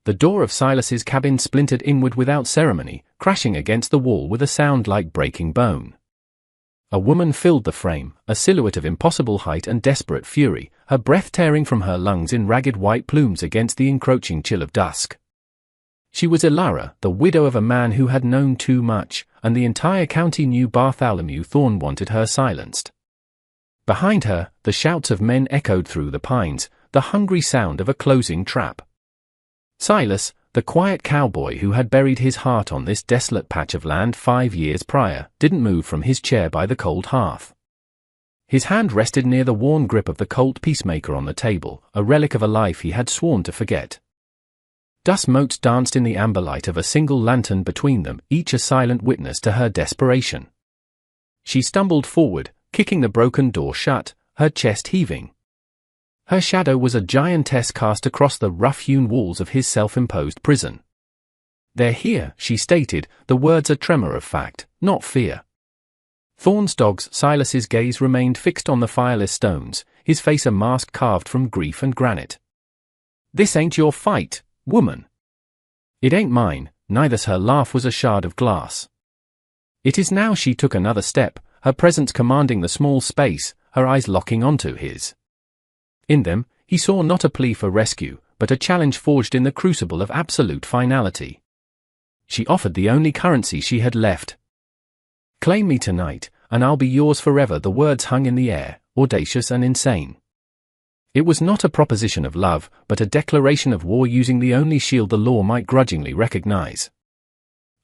The door of Silas's cabin splintered inward without ceremony, crashing against the wall with a sound like breaking bone. A woman filled the frame, a silhouette of impossible height and desperate fury, her breath tearing from her lungs in ragged white plumes against the encroaching chill of dusk. She was Elara, the widow of a man who had known too much, and the entire county knew Bartholomew Thorne wanted her silenced. Behind her, the shouts of men echoed through the pines, the hungry sound of a closing trap. Silas, the quiet cowboy who had buried his heart on this desolate patch of land 5 years prior, didn't move from his chair by the cold hearth. His hand rested near the worn grip of the Colt Peacemaker on the table, a relic of a life he had sworn to forget. Dust motes danced in the amber light of a single lantern between them, each a silent witness to her desperation. She stumbled forward, kicking the broken door shut, her chest heaving. Her shadow was a giantess cast across the rough-hewn walls of his self-imposed prison. "They're here," she stated, the words a tremor of fact, not fear. Thorne's dog's Silas's gaze remained fixed on the fireless stones, his face a mask carved from grief and granite. "This ain't your fight, woman." "It ain't mine," neither's. Her laugh was a shard of glass. "It is now." She took another step, her presence commanding the small space, her eyes locking onto his. In them, he saw not a plea for rescue, but a challenge forged in the crucible of absolute finality. She offered the only currency she had left. "Claim me tonight, and I'll be yours forever." The words hung in the air, audacious and insane. It was not a proposition of love, but a declaration of war using the only shield the law might grudgingly recognize.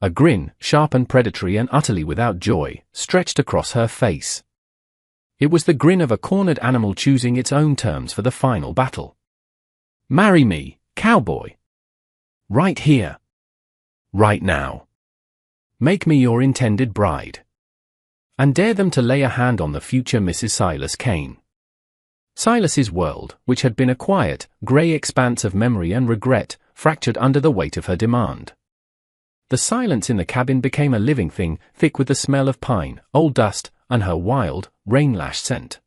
A grin, sharp and predatory and utterly without joy, stretched across her face. It was the grin of a cornered animal choosing its own terms for the final battle. "Marry me, cowboy. Right here. Right now. Make me your intended bride. And dare them to lay a hand on the future Mrs. Silas Kane." Silas's world, which had been a quiet, grey expanse of memory and regret, fractured under the weight of her demand. The silence in the cabin became a living thing, thick with the smell of pine, old dust, and her wild, rain-lashed scent.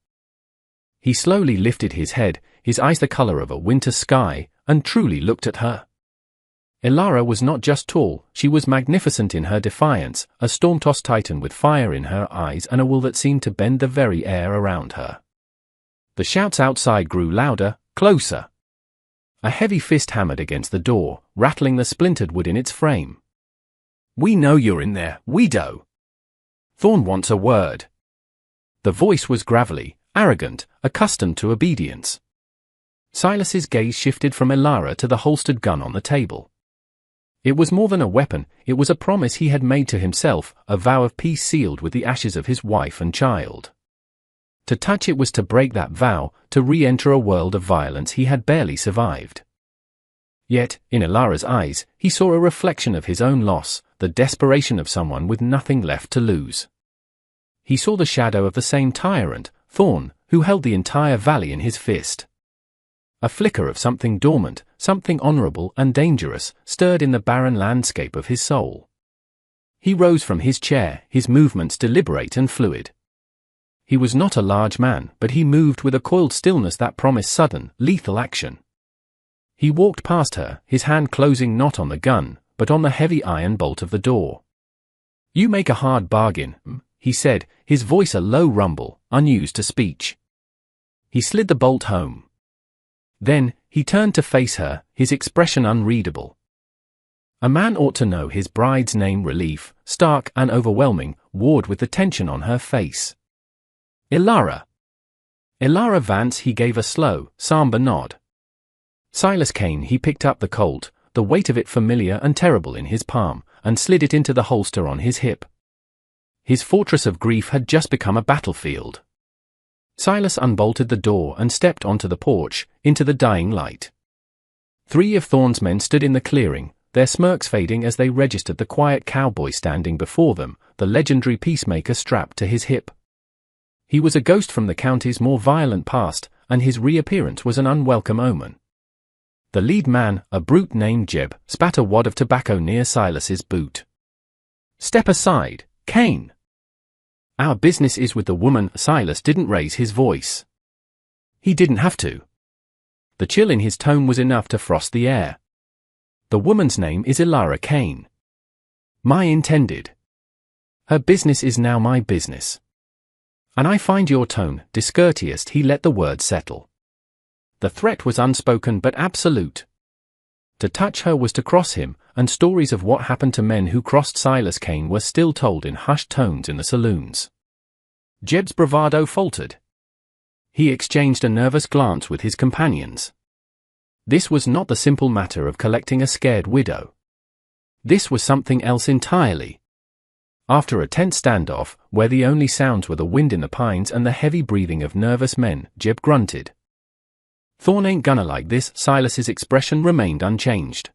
He slowly lifted his head, his eyes the color of a winter sky, and truly looked at her. Elara was not just tall, she was magnificent in her defiance, a storm-tossed titan with fire in her eyes and a will that seemed to bend the very air around her. The shouts outside grew louder, closer. A heavy fist hammered against the door, rattling the splintered wood in its frame. "We know you're in there, widow. Thorne wants a word." The voice was gravelly, arrogant, accustomed to obedience. Silas's gaze shifted from Elara to the holstered gun on the table. It was more than a weapon, it was a promise he had made to himself, a vow of peace sealed with the ashes of his wife and child. To touch it was to break that vow, to re-enter a world of violence he had barely survived. Yet, in Elara's eyes, he saw a reflection of his own loss, the desperation of someone with nothing left to lose. He saw the shadow of the same tyrant, Thorne, who held the entire valley in his fist. A flicker of something dormant, something honorable and dangerous, stirred in the barren landscape of his soul. He rose from his chair, his movements deliberate and fluid. He was not a large man, but he moved with a coiled stillness that promised sudden, lethal action. He walked past her, his hand closing not on the gun, but on the heavy iron bolt of the door. "You make a hard bargain," he said, his voice a low rumble, unused to speech. He slid the bolt home. Then, he turned to face her, his expression unreadable. A man ought to know his bride's name. Relief, stark and overwhelming, warred with the tension on her face. "Elara." "Elara Vance." He gave a slow, somber nod. Silas Kane. He picked up the Colt, the weight of it familiar and terrible in his palm, and slid it into the holster on his hip. His fortress of grief had just become a battlefield. Silas unbolted the door and stepped onto the porch, into the dying light. 3 of Thorne's men stood in the clearing, their smirks fading as they registered the quiet cowboy standing before them, the legendary peacemaker strapped to his hip. He was a ghost from the county's more violent past, and his reappearance was an unwelcome omen. The lead man, a brute named Jeb, spat a wad of tobacco near Silas's boot. "Step aside, Kane. Our business is with the woman." Silas didn't raise his voice. He didn't have to. The chill in his tone was enough to frost the air. The woman's name is Elara Kane. My intended. Her business is now my business. And I find your tone discourteous. He let the word settle. The threat was unspoken but absolute. To touch her was to cross him, and stories of what happened to men who crossed Silas Kane were still told in hushed tones in the saloons. Jeb's bravado faltered. He exchanged a nervous glance with his companions. This was not the simple matter of collecting a scared widow. This was something else entirely. After a tense standoff, where the only sounds were the wind in the pines and the heavy breathing of nervous men, Jeb grunted. Thorn ain't gonna like this. Silas's expression remained unchanged.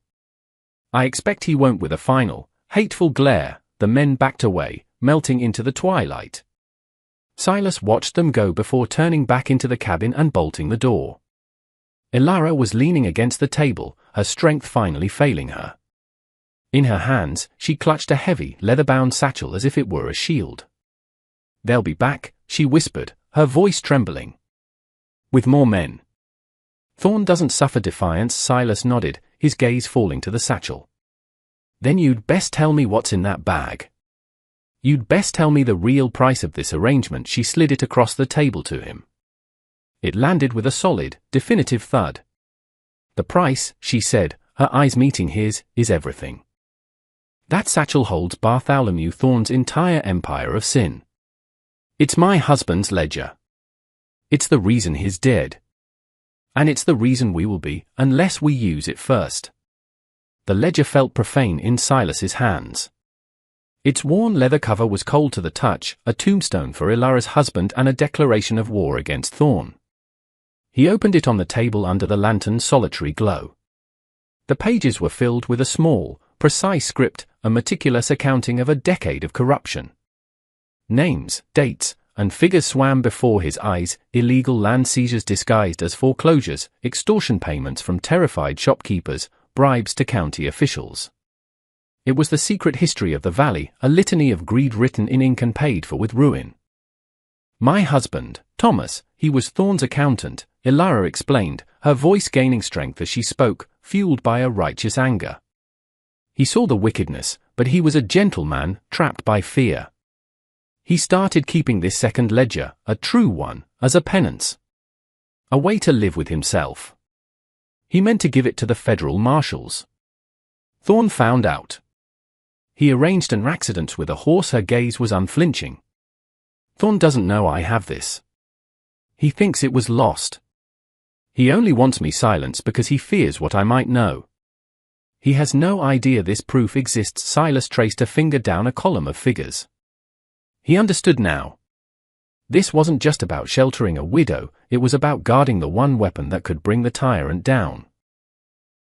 I expect he won't. With a final, hateful glare, the men backed away, melting into the twilight. Silas watched them go before turning back into the cabin and bolting the door. Elara was leaning against the table, her strength finally failing her. In her hands, she clutched a heavy, leather-bound satchel as if it were a shield. They'll be back, she whispered, her voice trembling. With more men. Thorn doesn't suffer defiance. Silas nodded, his gaze falling to the satchel. Then you'd best tell me what's in that bag. You'd best tell me the real price of this arrangement. She slid it across the table to him. It landed with a solid, definitive thud. The price, she said, her eyes meeting his, is everything. That satchel holds Bartholomew Thorn's entire empire of sin. It's my husband's ledger. It's the reason he's dead. And it's the reason we will be, unless we use it first. The ledger felt profane in Silas's hands. Its worn leather cover was cold to the touch, a tombstone for Elara's husband and a declaration of war against Thorn. He opened it on the table under the lantern's solitary glow. The pages were filled with a small, precise script, a meticulous accounting of a decade of corruption. Names, dates, and figures swam before his eyes: illegal land seizures disguised as foreclosures, extortion payments from terrified shopkeepers, bribes to county officials. It was the secret history of the valley, a litany of greed written in ink and paid for with ruin. My husband, Thomas, he was Thorn's accountant, Elara explained, her voice gaining strength as she spoke, fueled by a righteous anger. He saw the wickedness, but he was a gentleman, trapped by fear. He started keeping this second ledger, a true one, as a penance. A way to live with himself. He meant to give it to the federal marshals. Thorn found out. He arranged an accident with a horse. Her gaze was unflinching. Thorn doesn't know I have this. He thinks it was lost. He only wants me silenced because he fears what I might know. He has no idea this proof exists. Silas traced a finger down a column of figures. He understood now. This wasn't just about sheltering a widow, it was about guarding the one weapon that could bring the tyrant down.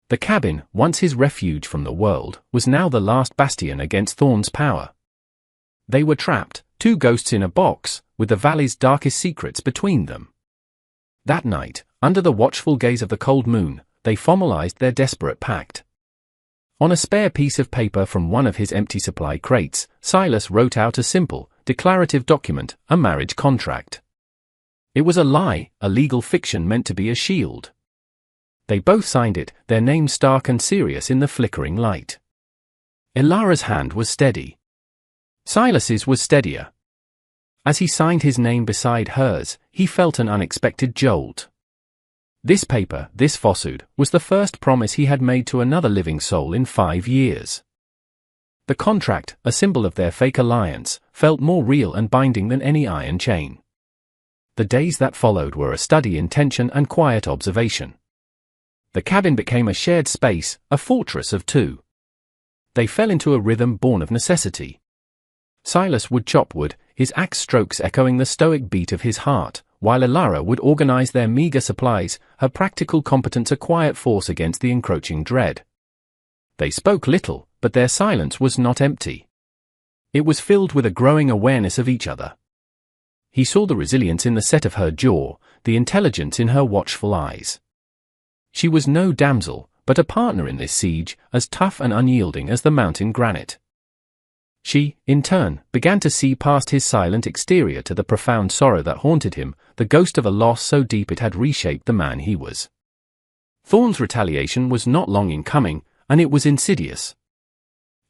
The cabin, once his refuge from the world, was now the last bastion against Thorn's power. They were trapped, two ghosts in a box, with the valley's darkest secrets between them. That night, under the watchful gaze of the cold moon, they formalized their desperate pact. On a spare piece of paper from one of his empty supply crates, Silas wrote out a simple, declarative document, a marriage contract. It was a lie, a legal fiction meant to be a shield. They both signed it, their names stark and serious in the flickering light. Elara's hand was steady. Silas's was steadier. As he signed his name beside hers, he felt an unexpected jolt. This paper, this fossud, was the first promise he had made to another living soul in 5 years. The contract, a symbol of their fake alliance, felt more real and binding than any iron chain. The days that followed were a study in tension and quiet observation. The cabin became a shared space, a fortress of two. They fell into a rhythm born of necessity. Silas would chop wood, his axe strokes echoing the stoic beat of his heart, while Elara would organize their meager supplies, her practical competence a quiet force against the encroaching dread. They spoke little, but their silence was not empty. It was filled with a growing awareness of each other. He saw the resilience in the set of her jaw, the intelligence in her watchful eyes. She was no damsel, but a partner in this siege, as tough and unyielding as the mountain granite. She, in turn, began to see past his silent exterior to the profound sorrow that haunted him, the ghost of a loss so deep it had reshaped the man he was. Thorn's retaliation was not long in coming, and it was insidious.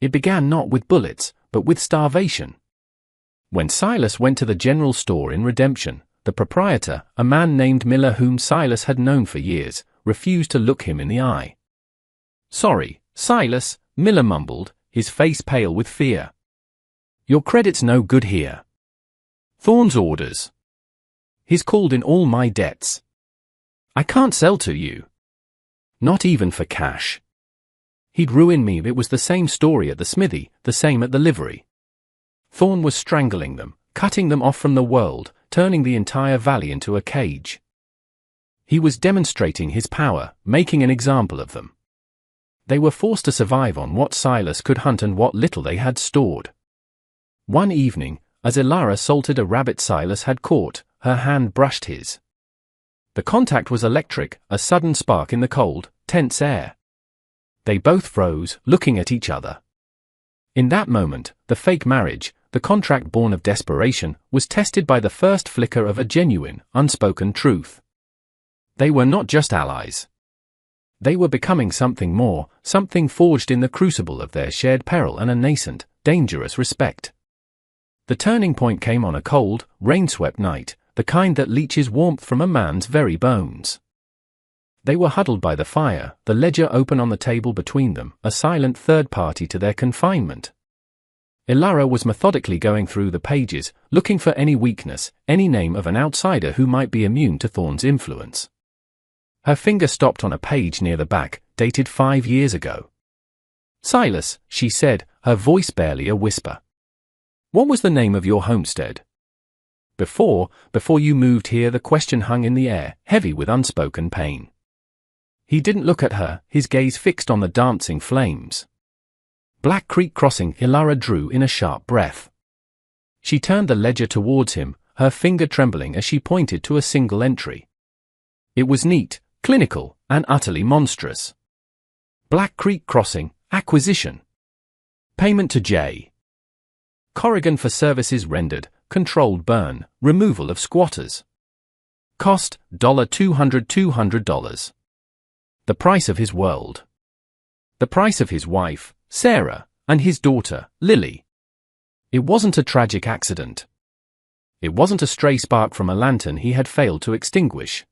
It began not with bullets, but with starvation. When Silas went to the general store in Redemption, the proprietor, a man named Miller whom Silas had known for years, refused to look him in the eye. "Sorry, Silas," Miller mumbled, his face pale with fear. "Your credit's no good here. Thorne's orders. He's called in all my debts. I can't sell to you. Not even for cash. He'd ruin me. It was the same story at the smithy, the same at the livery. Thorne was strangling them, cutting them off from the world, turning the entire valley into a cage. He was demonstrating his power, making an example of them. They were forced to survive on what Silas could hunt and what little they had stored. One evening, as Elara salted a rabbit Silas had caught, her hand brushed his. The contact was electric, a sudden spark in the cold, tense air. They both froze, looking at each other. In that moment, the fake marriage, the contract born of desperation, was tested by the first flicker of a genuine, unspoken truth. They were not just allies. They were becoming something more, something forged in the crucible of their shared peril and a nascent, dangerous respect. The turning point came on a cold, rain-swept night, the kind that leaches warmth from a man's very bones. They were huddled by the fire, the ledger open on the table between them, a silent third party to their confinement. Elara was methodically going through the pages, looking for any weakness, any name of an outsider who might be immune to Thorne's influence. Her finger stopped on a page near the back, dated 5 years ago. "Silas," she said, her voice barely a whisper. "What was the name of your homestead?" Before you moved here, the question hung in the air, heavy with unspoken pain. He didn't look at her, his gaze fixed on the dancing flames. "Black Creek Crossing," Elara drew in a sharp breath. She turned the ledger towards him, her finger trembling as she pointed to a single entry. It was neat, clinical, and utterly monstrous. Black Creek Crossing, acquisition. Payment to J. Corrigan for services rendered, controlled burn, removal of squatters. Cost, $200. The price of his world. The price of his wife, Sarah, and his daughter, Lily. It wasn't a tragic accident. It wasn't a stray spark from a lantern he had failed to extinguish.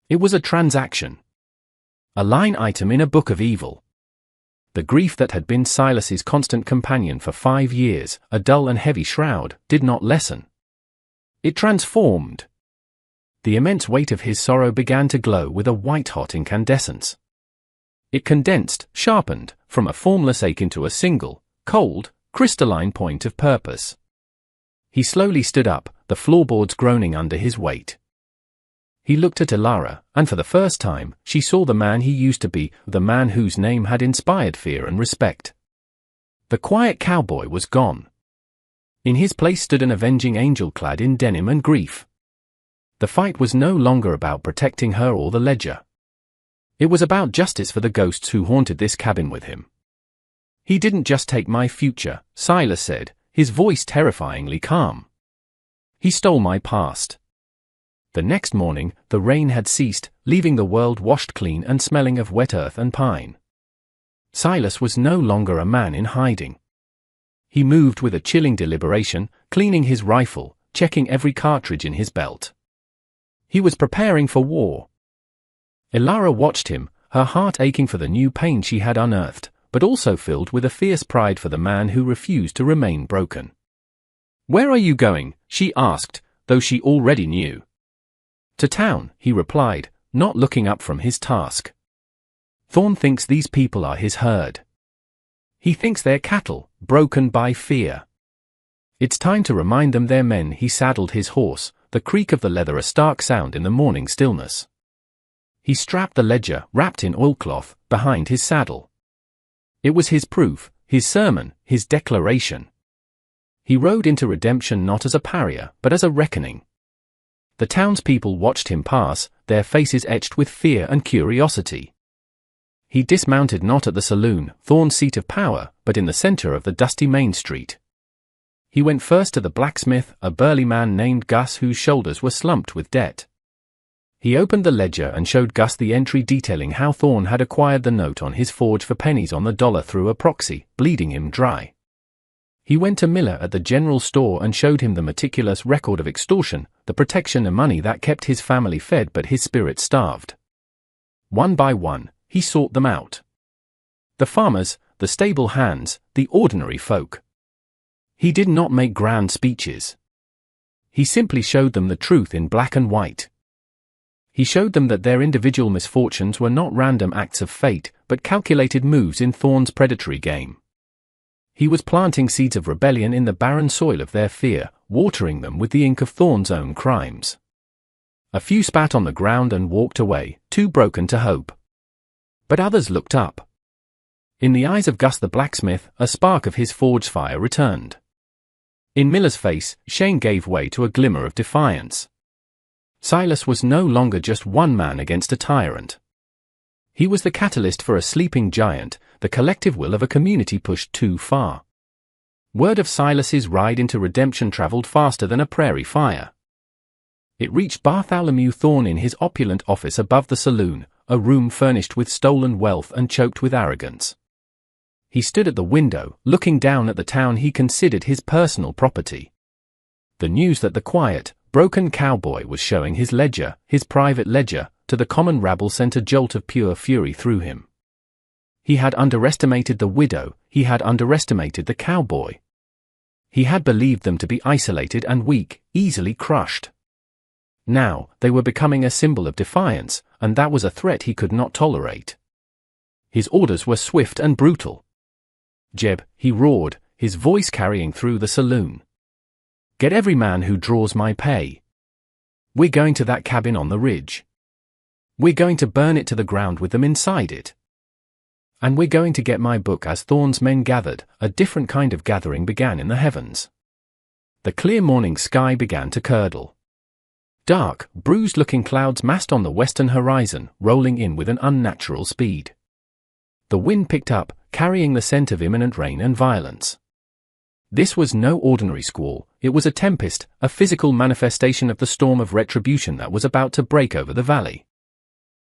It was a transaction. A line item in a book of evil. The grief that had been Silas's constant companion for 5 years, a dull and heavy shroud, did not lessen. It transformed. The immense weight of his sorrow began to glow with a white-hot incandescence. It condensed, sharpened, from a formless ache into a single, cold, crystalline point of purpose. He slowly stood up, the floorboards groaning under his weight. He looked at Elara, and for the first time, she saw the man he used to be, the man whose name had inspired fear and respect. The quiet cowboy was gone. In his place stood an avenging angel clad in denim and grief. The fight was no longer about protecting her or the ledger. It was about justice for the ghosts who haunted this cabin with him. "He didn't just take my future," Silas said, his voice terrifyingly calm. "He stole my past." The next morning, the rain had ceased, leaving the world washed clean and smelling of wet earth and pine. Silas was no longer a man in hiding. He moved with a chilling deliberation, cleaning his rifle, checking every cartridge in his belt. He was preparing for war. Elara watched him, her heart aching for the new pain she had unearthed, but also filled with a fierce pride for the man who refused to remain broken. "Where are you going?" she asked, though she already knew. "To town," he replied, not looking up from his task. "Thorne thinks these people are his herd. He thinks they're cattle, broken by fear. It's time to remind them they're men." He saddled his horse, the creak of the leather a stark sound in the morning stillness. He strapped the ledger, wrapped in oilcloth, behind his saddle. It was his proof, his sermon, his declaration. He rode into Redemption not as a pariah, but as a reckoning. The townspeople watched him pass, their faces etched with fear and curiosity. He dismounted not at the saloon, Thorne's seat of power, but in the center of the dusty main street. He went first to the blacksmith, a burly man named Gus whose shoulders were slumped with debt. He opened the ledger and showed Gus the entry detailing how Thorne had acquired the note on his forge for pennies on the dollar through a proxy, bleeding him dry. He went to Miller at the general store and showed him the meticulous record of extortion, the protection and money that kept his family fed but his spirit starved. One by one, he sought them out. The farmers, the stable hands, the ordinary folk. He did not make grand speeches. He simply showed them the truth in black and white. He showed them that their individual misfortunes were not random acts of fate, but calculated moves in Thorne's predatory game. He was planting seeds of rebellion in the barren soil of their fear, watering them with the ink of Thorne's own crimes. A few spat on the ground and walked away, too broken to hope. But others looked up. In the eyes of Gus the blacksmith, a spark of his forge fire returned. In Miller's face, Shane gave way to a glimmer of defiance. Silas was no longer just one man against a tyrant. He was the catalyst for a sleeping giant, the collective will of a community pushed too far. Word of Silas's ride into redemption traveled faster than a prairie fire. It reached Bartholomew Thorne in his opulent office above the saloon, a room furnished with stolen wealth and choked with arrogance. He stood at the window, looking down at the town he considered his personal property. The news that the quiet, broken cowboy was showing his ledger, his private ledger, to the common rabble sent a jolt of pure fury through him. He had underestimated the widow, he had underestimated the cowboy. He had believed them to be isolated and weak, easily crushed. Now, they were becoming a symbol of defiance, and that was a threat he could not tolerate. His orders were swift and brutal. "Jeb," he roared, his voice carrying through the saloon. "Get every man who draws my pay. We're going to that cabin on the ridge. We're going to burn it to the ground with them inside it. And we're going to get my book." As Thorne's men gathered, a different kind of gathering began in the heavens. The clear morning sky began to curdle. Dark, bruised-looking clouds massed on the western horizon, rolling in with an unnatural speed. The wind picked up, carrying the scent of imminent rain and violence. This was no ordinary squall, it was a tempest, a physical manifestation of the storm of retribution that was about to break over the valley.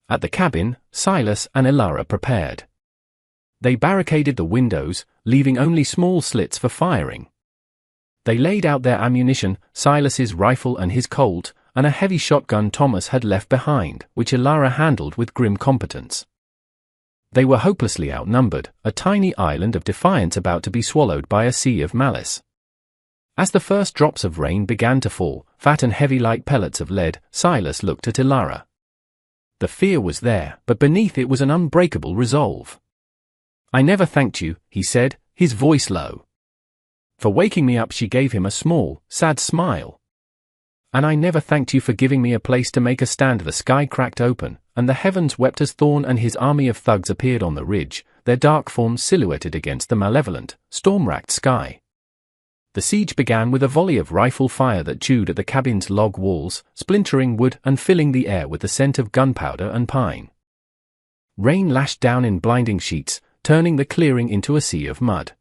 At the cabin, Silas and Elara prepared. They barricaded the windows, leaving only small slits for firing. They laid out their ammunition, Silas's rifle and his Colt, and a heavy shotgun Thomas had left behind, which Elara handled with grim competence. They were hopelessly outnumbered, a tiny island of defiance about to be swallowed by a sea of malice. As the first drops of rain began to fall, fat and heavy like pellets of lead, Silas looked at Elara. The fear was there, but beneath it was an unbreakable resolve. "I never thanked you," he said, his voice low. "For waking me up." She gave him a small, sad smile. "And I never thanked you for giving me a place to make a stand." The sky cracked open, and the heavens wept as Thorne and his army of thugs appeared on the ridge, their dark forms silhouetted against the malevolent, storm-racked sky. The siege began with a volley of rifle fire that chewed at the cabin's log walls, splintering wood and filling the air with the scent of gunpowder and pine. Rain lashed down in blinding sheets, turning the clearing into a sea of mud.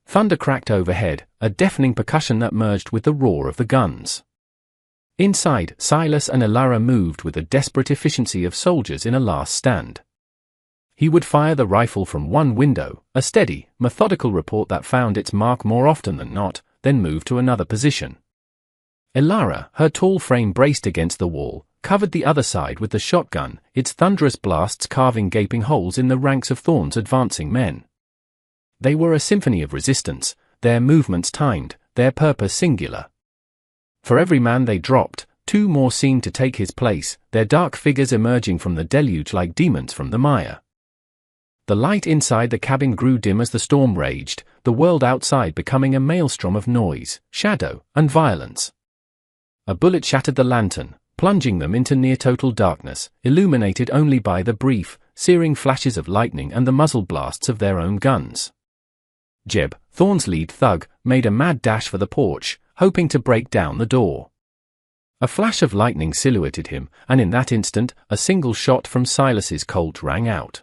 Thunder cracked overhead, a deafening percussion that merged with the roar of the guns. Inside, Silas and Elara moved with the desperate efficiency of soldiers in a last stand. He would fire the rifle from one window, a steady, methodical report that found its mark more often than not, then moved to another position. Elara, her tall frame braced against the wall, covered the other side with the shotgun, its thunderous blasts carving gaping holes in the ranks of Thorne's advancing men. They were a symphony of resistance, their movements timed, their purpose singular. For every man they dropped, two more seemed to take his place, their dark figures emerging from the deluge like demons from the mire. The light inside the cabin grew dim as the storm raged, the world outside becoming a maelstrom of noise, shadow, and violence. A bullet shattered the lantern, plunging them into near-total darkness, illuminated only by the brief, searing flashes of lightning and the muzzle blasts of their own guns. Jeb, Thorne's lead thug, made a mad dash for the porch, hoping to break down the door. A flash of lightning silhouetted him, and in that instant, a single shot from Silas's Colt rang out.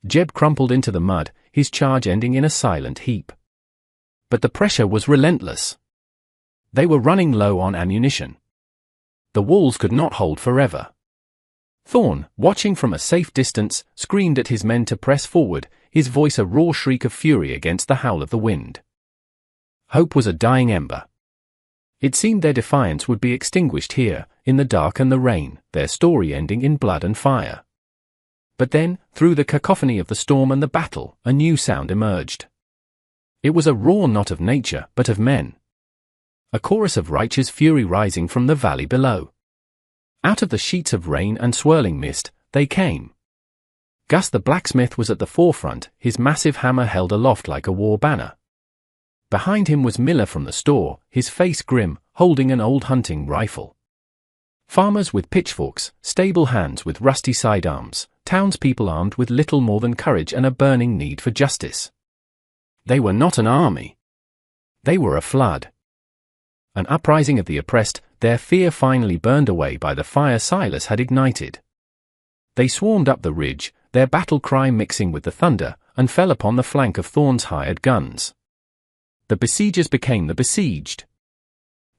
Jeb crumpled into the mud, his charge ending in a silent heap. But the pressure was relentless. They were running low on ammunition. The walls could not hold forever. Thorn, watching from a safe distance, screamed at his men to press forward, his voice a raw shriek of fury against the howl of the wind. Hope was a dying ember. It seemed their defiance would be extinguished here, in the dark and the rain, their story ending in blood and fire. But then, through the cacophony of the storm and the battle, a new sound emerged. It was a roar not of nature, but of men. A chorus of righteous fury rising from the valley below. Out of the sheets of rain and swirling mist, they came. Gus the blacksmith was at the forefront, his massive hammer held aloft like a war banner. Behind him was Miller from the store, his face grim, holding an old hunting rifle. Farmers with pitchforks, stable hands with rusty sidearms, townspeople armed with little more than courage and a burning need for justice. They were not an army. They were a flood. An uprising of the oppressed, their fear finally burned away by the fire Silas had ignited. They swarmed up the ridge, their battle cry mixing with the thunder, and fell upon the flank of Thorn's hired guns. The besiegers became the besieged.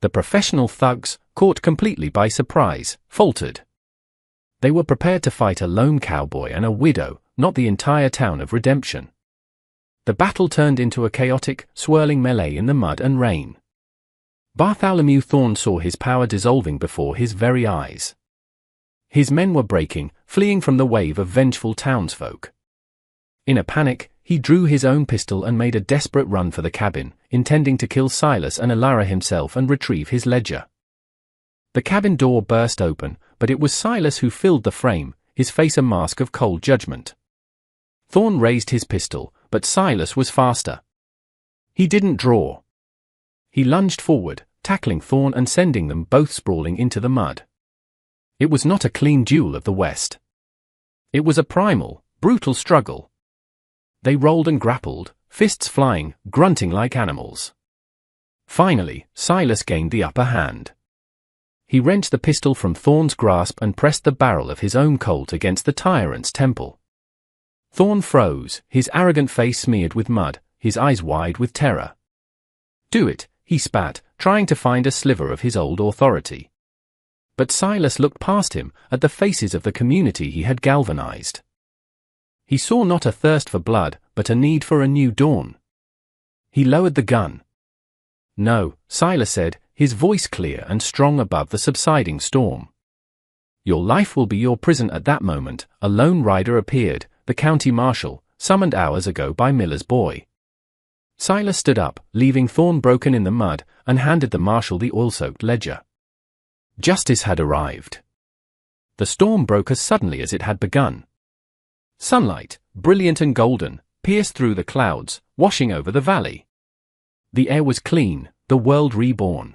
The professional thugs, caught completely by surprise, faltered. They were prepared to fight a lone cowboy and a widow, not the entire town of Redemption. The battle turned into a chaotic, swirling melee in the mud and rain. Bartholomew Thorn saw his power dissolving before his very eyes. His men were breaking, fleeing from the wave of vengeful townsfolk. In a panic, he drew his own pistol and made a desperate run for the cabin, intending to kill Silas and Elara himself and retrieve his ledger. The cabin door burst open, but it was Silas who filled the frame, his face a mask of cold judgment. Thorn raised his pistol, but Silas was faster. He didn't draw. He lunged forward, tackling Thorn and sending them both sprawling into the mud. It was not a clean duel of the West. It was a primal, brutal struggle. They rolled and grappled, fists flying, grunting like animals. Finally, Silas gained the upper hand. He wrenched the pistol from Thorn's grasp and pressed the barrel of his own Colt against the tyrant's temple. Thorn froze, his arrogant face smeared with mud, his eyes wide with terror. "Do it," he spat, trying to find a sliver of his old authority. But Silas looked past him, at the faces of the community he had galvanized. He saw not a thirst for blood, but a need for a new dawn. He lowered the gun. "No," Silas said, his voice clear and strong above the subsiding storm. "Your life will be your prison." At that moment, a lone rider appeared, the county marshal, summoned hours ago by Miller's boy. Silas stood up, leaving Thorn broken in the mud, and handed the marshal the oil-soaked ledger. Justice had arrived. The storm broke as suddenly as it had begun. Sunlight, brilliant and golden, pierced through the clouds, washing over the valley. The air was clean, the world reborn.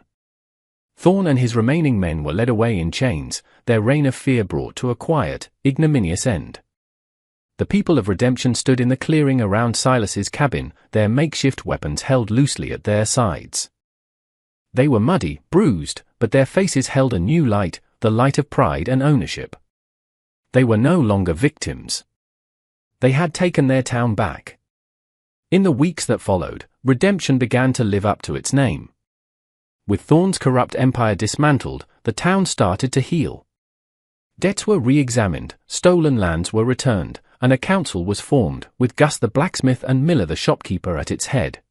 Thorn and his remaining men were led away in chains, their reign of fear brought to a quiet, ignominious end. The people of Redemption stood in the clearing around Silas's cabin, their makeshift weapons held loosely at their sides. They were muddy, bruised, but their faces held a new light, the light of pride and ownership. They were no longer victims. They had taken their town back. In the weeks that followed, Redemption began to live up to its name. With Thorn's corrupt empire dismantled, the town started to heal. Debts were re-examined, stolen lands were returned, and a council was formed, with Gus the blacksmith and Miller the shopkeeper at its head.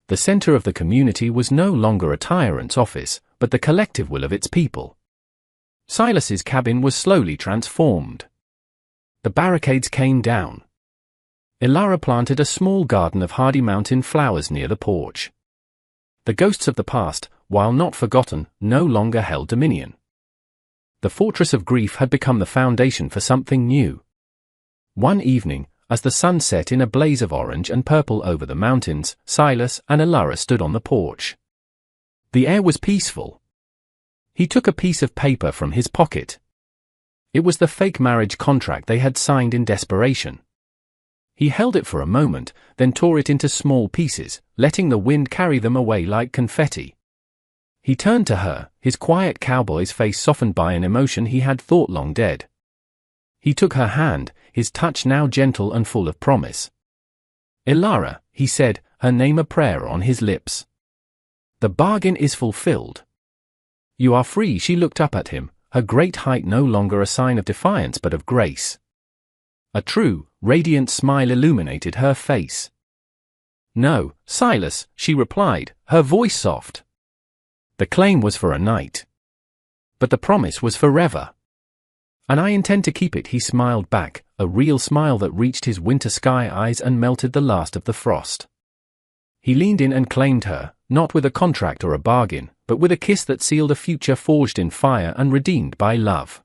The center of the community was no longer a tyrant's office, but the collective will of its people. Silas's cabin was slowly transformed. The barricades came down. Elara planted a small garden of hardy mountain flowers near the porch. The ghosts of the past, while not forgotten, no longer held dominion. The fortress of grief had become the foundation for something new. One evening, as the sun set in a blaze of orange and purple over the mountains, Silas and Elara stood on the porch. The air was peaceful. He took a piece of paper from his pocket. It was the fake marriage contract they had signed in desperation. He held it for a moment, then tore it into small pieces, letting the wind carry them away like confetti. He turned to her, his quiet cowboy's face softened by an emotion he had thought long dead. He took her hand, his touch now gentle and full of promise. "Elara," he said, her name a prayer on his lips. "The bargain is fulfilled. You are free. She looked up at him, her great height no longer a sign of defiance but of grace. A true, radiant smile illuminated her face. No, Silas, she replied, her voice soft. The claim was for a night. But the promise was forever. And I intend to keep it, he smiled back, a real smile that reached his winter sky eyes and melted the last of the frost. He leaned in and claimed her, not with a contract or a bargain, but with a kiss that sealed a future forged in fire and redeemed by love.